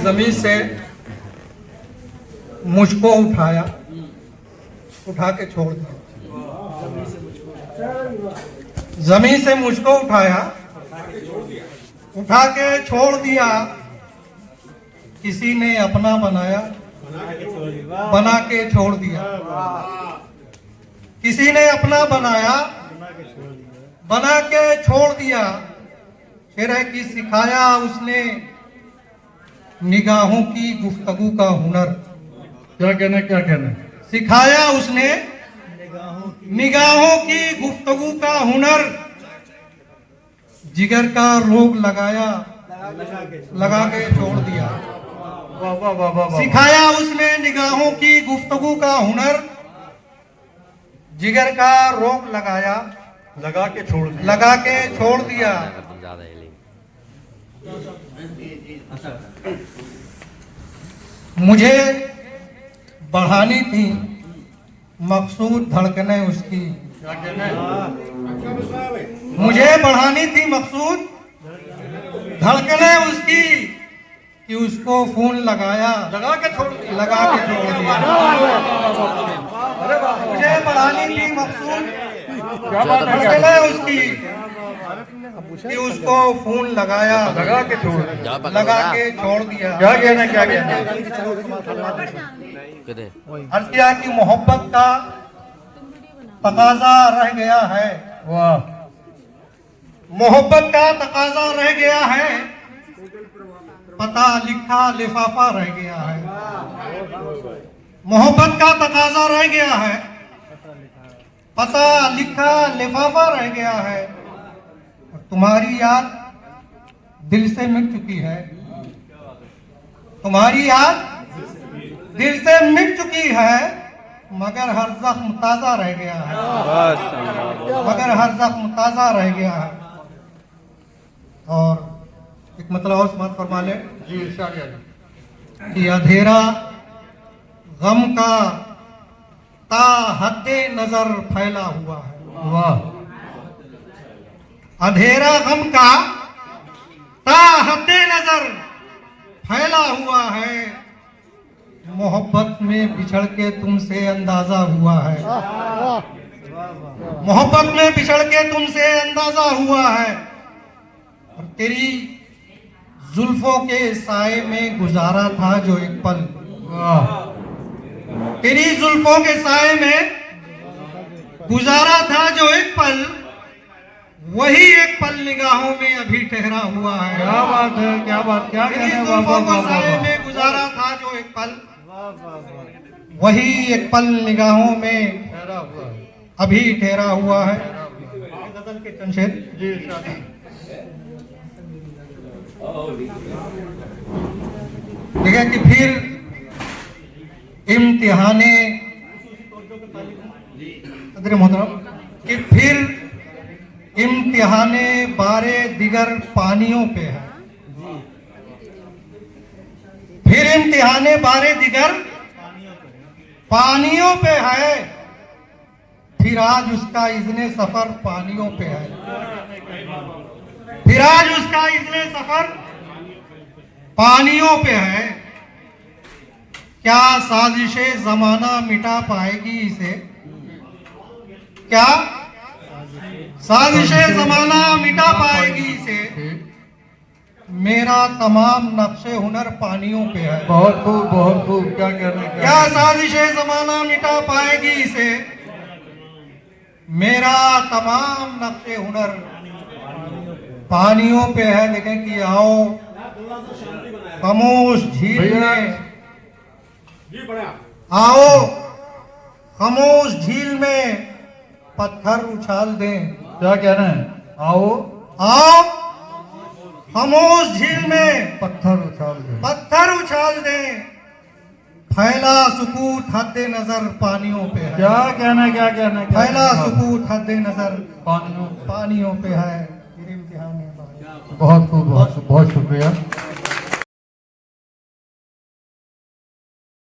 जमीन से मुझको उठाया, उठा के छोड़ दिया। जमीन से मुझको उठाया, उठा के छोड़ दिया। किसी ने अपना बनाया, बना के छोड़ दिया। किसी ने अपना बनाया, बना के छोड़ दिया। फिर है कि सिखाया उसने निगाहों की गुफ्तगू का हुनर। क्या कहना सिखाया उसने निगाहों की गुफ्तगू का हुनर। जिगर का रोग लगाया, लगा के छोड़ दिया। वाह वाह वाह वाह। सिखाया उसने निगाहों की गुफ्तगू का हुनर। जिगर का रोग लगाया, लगा के छोड़ दिया। लगा के छोड़ दिया। मुझे बढ़ानी थी मकसूद धड़कने उसकी। क्या कहना है? मुझे बढ़ानी थी मकसूद धड़कने उसकी कि उसको फोन लगाया, लगा के छोड़ दिया। लगा के छोड़ दिया। मुझे बढ़ानी थी मकसूद क्या बात है? धड़कने उसकी कि उसको फोन लगाया, लगा के छोड़ दिया। लगा के छोड़ दिया। क्या कहना क्या कहना? अर्ज किया कि मोहब्बत का तकाजा रह गया है। वाह। मोहब्बत का तकाजा रह गया है, पता लिखा लिफाफा रह गया है। मोहब्बत का तकाजा रह गया है, पता लिखा लिफाफा रह गया है। तुम्हारी याद दिल से मिट चुकी है। तुम्हारी याद दिल से मिट चुकी है, मगर हर जख्म ताजा रह गया है। मगर हर जख्म ताजा रह गया है। और एक मतलब और समाप्त फरमा ले जी इरशाद कि अंधेरा गम का ता हद्दे नजर फैला हुआ है। वाह। अंधेरा गम का ता हद्दे नजर फैला हुआ है। मोहब्बत में बिछड़ के तुमसे अंदाजा हुआ है। मोहब्बत में बिछड़ के तुमसे अंदाजा हुआ है। और तेरी जुल्फों के साए में गुजारा था जो एक पल। तेरी जुल्फों के साए में गुजारा था जो एक पल, वही एक पल निगाहों में अभी ठहरा हुआ है। क्या बात है? क्या बात? क्या तेरी कहना है? जुल्फों के साए में गुजारा था जो एक पल, वही एक पल निगाहों में ठहरा हुआ है। अभी ठहरा हुआ है। गजल के चंद शेर। जी इरशाद। ठीक है कि फिर इम्तिहाने मोहतरम कि फिर इम्तिहाने बारे दिगर पानियों पे है। फिर इम्तिहाने बारे दिगर पानियों पे है। फिर आज उसका इज़्ने सफर पानियों पे है। फिर आज उसका इज़्ने सफर पानियों पे है। क्या साजिशे जमाना मिटा पाएगी इसे? क्या साजिशे जमाना मिटा पाएगी इसे? मेरा तमाम नक्शे हुनर पानियों पे है। बहुत खूब बहुत खूब। क्या कहना है? क्या साजिशे जमाना मिटा पाएगी इसे? मेरा तमाम नक्शे हुनर पानियों पे है। देखें कि आओ खामोश झील में, आओ खामोश झील में पत्थर उछाल दें। क्या कहना है? आओ आओ खामोश झील में पत्थर उछाल दे। पत्थर उछाल दें। फैला सुकूत हद्दे नजर पानियों पे है। क्या कहना है? क्या कहना है? क्या फैला कहना है? सुकूत हद्दे नजर पानियों। पानियों पे है। फिर इम्तिहान है। बहुत खूब। बहुत शुक्रिया।